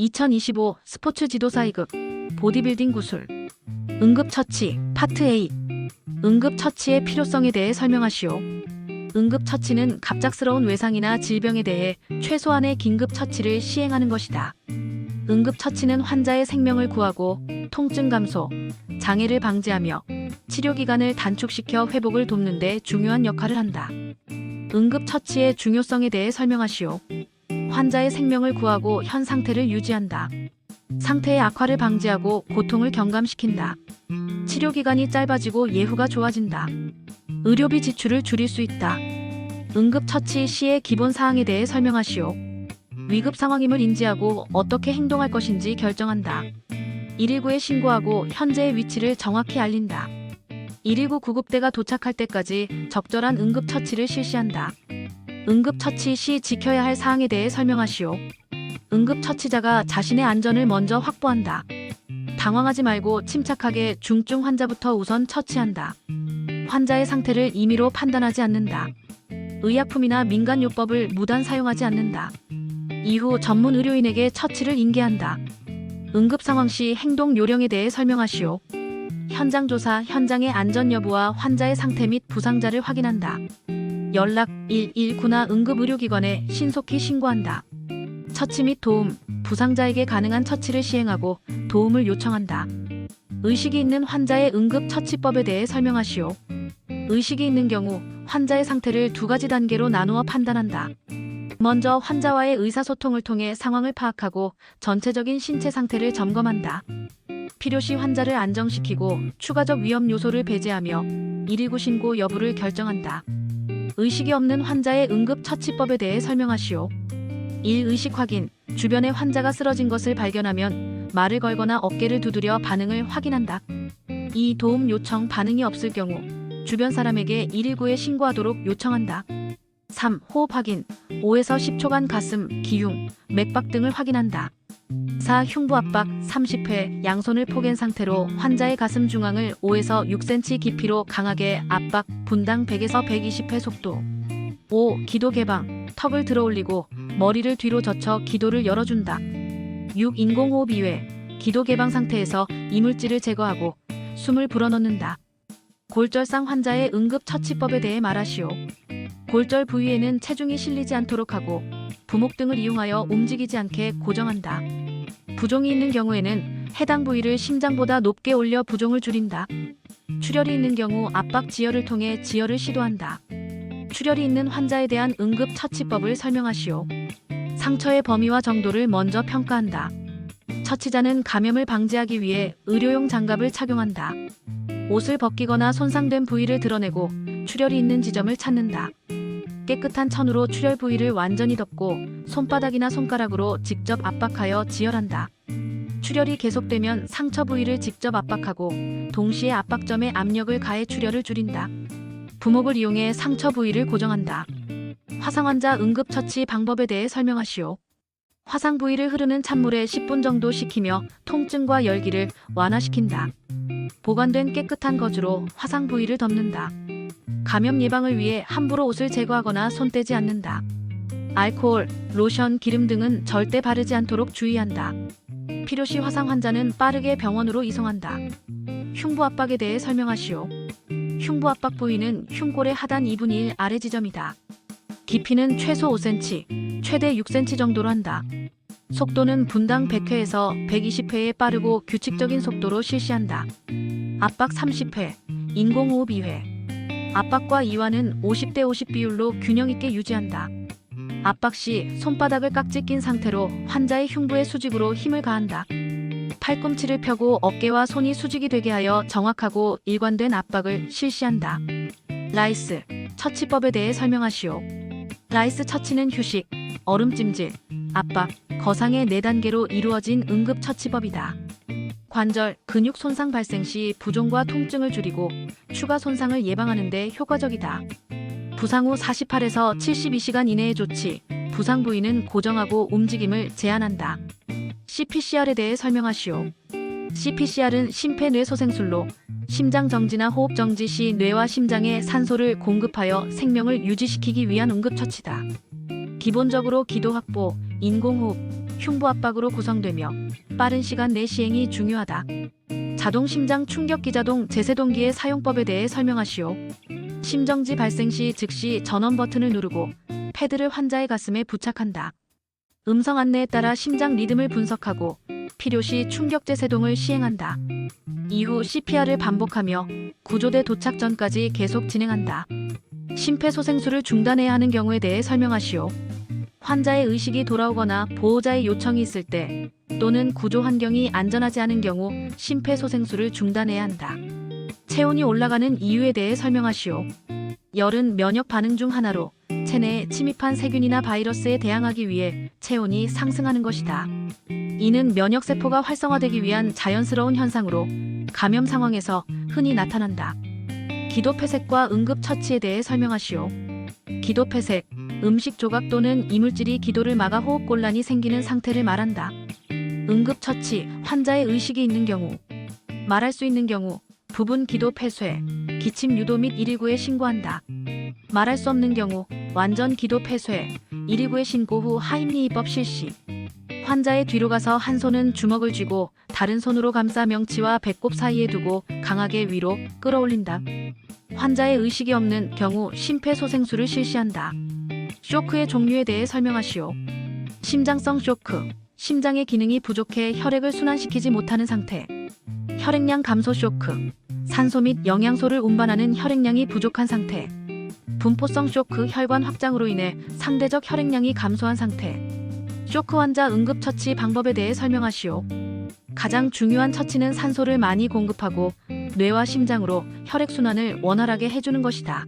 2025 스포츠 지도사 2급 보디빌딩 구술 응급처치 파트 A 응급처치의 필요성에 대해 설명하시오. 응급처치는 갑작스러운 외상이나 질병에 대해 최소한의 긴급처치를 시행하는 것이다. 응급처치는 환자의 생명을 구하고 통증 감소, 장애를 방지하며 치료기간을 단축시켜 회복을 돕는 데 중요한 역할을 한다. 응급처치의 중요성에 대해 설명하시오. 환자의 생명을 구하고 현 상태를 유지한다. 상태의 악화를 방지하고 고통을 경감시킨다. 치료기간이 짧아지고 예후가 좋아진다. 의료비 지출을 줄일 수 있다. 응급처치 시의 기본사항에 대해 설명하시오. 위급 상황임을 인지하고 어떻게 행동할 것인지 결정한다. 119에 신고하고 현재의 위치를 정확히 알린다. 119 구급대가 도착할 때까지 적절한 응급처치를 실시한다. 응급처치 시 지켜야 할 사항에 대해 설명하시오. 응급처치자가 자신의 안전을 먼저 확보한다. 당황하지 말고 침착하게 중증 환자부터 우선 처치한다. 환자의 상태를 임의로 판단하지 않는다. 의약품이나 민간요법을 무단 사용하지 않는다. 이후 전문 의료인에게 처치를 인계한다. 응급 상황 시 행동 요령에 대해 설명하시오. 현장 조사, 현장의 안전 여부와 환자의 상태 및 부상자를 확인한다. 연락 119나 응급의료기관에 신속히 신고한다. 처치 및 도움, 부상자에게 가능한 처치를 시행하고 도움을 요청한다. 의식이 있는 환자의 응급처치법에 대해 설명하시오. 의식이 있는 경우 환자의 상태를 두 가지 단계로 나누어 판단한다. 먼저 환자와의 의사소통을 통해 상황을 파악하고 전체적인 신체 상태를 점검한다. 필요시 환자를 안정시키고 추가적 위험 요소를 배제하며 119 신고 여부를 결정한다. 의식이 없는 환자의 응급처치법에 대해 설명하시오. 1. 의식 확인. 주변에 환자가 쓰러진 것을 발견하면 말을 걸거나 어깨를 두드려 반응을 확인한다. 2. 도움 요청. 반응이 없을 경우 주변 사람에게 119에 신고하도록 요청한다. 3. 호흡 확인. 5에서 10초간 가슴, 기흉, 맥박 등을 확인한다. 4. 흉부 압박. 30회 양손을 포갠 상태로 환자의 가슴 중앙을 5에서 6cm 깊이로 강하게 압박, 분당 100에서 120회 속도. 5. 기도 개방. 턱을 들어 올리고 머리를 뒤로 젖혀 기도를 열어준다. 6. 인공호흡 이외. 기도 개방 상태에서 이물질을 제거하고 숨을 불어넣는다. 골절상 환자의 응급처치법에 대해 말하시오. 골절 부위에는 체중이 실리지 않도록 하고 부목 등을 이용하여 움직이지 않게 고정한다. 부종이 있는 경우에는 해당 부위를 심장보다 높게 올려 부종을 줄인다. 출혈이 있는 경우 압박 지혈을 통해 지혈을 시도한다. 출혈이 있는 환자에 대한 응급처치법을 설명하시오. 상처의 범위와 정도를 먼저 평가한다. 처치자는 감염을 방지하기 위해 의료용 장갑을 착용한다. 옷을 벗기거나 손상된 부위를 드러내고 출혈이 있는 지점을 찾는다. 깨끗한 천으로 출혈 부위를 완전히 덮고 손바닥이나 손가락으로 직접 압박하여 지혈한다. 출혈이 계속되면 상처 부위를 직접 압박하고 동시에 압박점에 압력을 가해 출혈을 줄인다. 부목을 이용해 상처 부위를 고정한다. 화상 환자 응급처치 방법에 대해 설명하시오. 화상 부위를 흐르는 찬물에 10분 정도 식히며 통증과 열기를 완화시킨다. 보관된 깨끗한 거즈로 화상 부위를 덮는다. 감염 예방을 위해 함부로 옷을 제거하거나 손 떼지 않는다. 알코올, 로션, 기름 등은 절대 바르지 않도록 주의한다. 필요시 화상 환자는 빠르게 병원으로 이송한다. 흉부 압박에 대해 설명하시오. 흉부 압박 부위는 흉골의 하단 2분의 1 아래 지점이다. 깊이는 최소 5cm, 최대 6cm 정도로 한다. 속도는 분당 100회에서 120회의 빠르고 규칙적인 속도로 실시한다. 압박 30회, 인공호흡 2회. 압박과 이완은 50대 50 비율로 균형 있게 유지한다. 압박 시 손바닥을 깍지 낀 상태로 환자의 흉부에 수직으로 힘을 가한다. 팔꿈치를 펴고 어깨와 손이 수직이 되게 하여 정확하고 일관된 압박을 실시한다. 라이스, 처치법에 대해 설명하시오. 라이스 처치는 휴식, 얼음찜질, 압박, 거상의 4단계로 이루어진 응급처치법이다. 관절, 근육 손상 발생 시 부종과 통증을 줄이고 추가 손상을 예방하는 데 효과적이다. 부상 후 48에서 72시간 이내의 조치, 부상 부위는 고정하고 움직임을 제한한다. CPCR에 대해 설명하시오. CPCR은 심폐뇌소생술로 심장 정지나 호흡 정지 시 뇌와 심장에 산소를 공급하여 생명을 유지시키기 위한 응급처치다. 기본적으로 기도 확보, 인공호흡, 흉부 압박으로 구성되며 빠른 시간 내 시행이 중요하다. 자동 심장 충격기 자동 제세동기의 사용법에 대해 설명하시오. 심정지 발생 시 즉시 전원 버튼을 누르고 패드를 환자의 가슴에 부착한다. 음성 안내에 따라 심장 리듬을 분석하고 필요시 충격 제세동을 시행한다. 이후 CPR을 반복하며 구조대 도착 전까지 계속 진행한다. 심폐소생술을 중단해야 하는 경우에 대해 설명하시오. 환자의 의식이 돌아오거나 보호자의 요청이 있을 때 또는 구조 환경이 안전하지 않은 경우 심폐소생술을 중단해야 한다. 체온이 올라가는 이유에 대해 설명하시오. 열은 면역 반응 중 하나로 체내에 침입한 세균이나 바이러스에 대항하기 위해 체온이 상승하는 것이다. 이는 면역세포가 활성화되기 위한 자연스러운 현상으로 감염 상황에서 흔히 나타난다. 기도폐색과 응급처치에 대해 설명하시오. 기도폐색, 음식 조각 또는 이물질이 기도를 막아 호흡곤란이 생기는 상태를 말한다. 응급처치, 환자의 의식이 있는 경우, 말할 수 있는 경우, 부분 기도 폐쇄, 기침 유도 및 119에 신고한다. 말할 수 없는 경우, 완전 기도 폐쇄, 119에 신고 후 하임리히법 실시. 환자의 뒤로 가서 한 손은 주먹을 쥐고 다른 손으로 감싸 명치와 배꼽 사이에 두고 강하게 위로 끌어올린다. 환자의 의식이 없는 경우 심폐소생술을 실시한다. 쇼크의 종류에 대해 설명하시오. 심장성 쇼크, 심장의 기능이 부족해 혈액을 순환시키지 못하는 상태. 혈액량 감소 쇼크, 산소 및 영양소를 운반하는 혈액량이 부족한 상태. 분포성 쇼크, 혈관 확장으로 인해 상대적 혈액량이 감소한 상태. 쇼크 환자 응급처치 방법에 대해 설명하시오. 가장 중요한 처치는 산소를 많이 공급하고 뇌와 심장으로 혈액순환을 원활하게 해주는 것이다.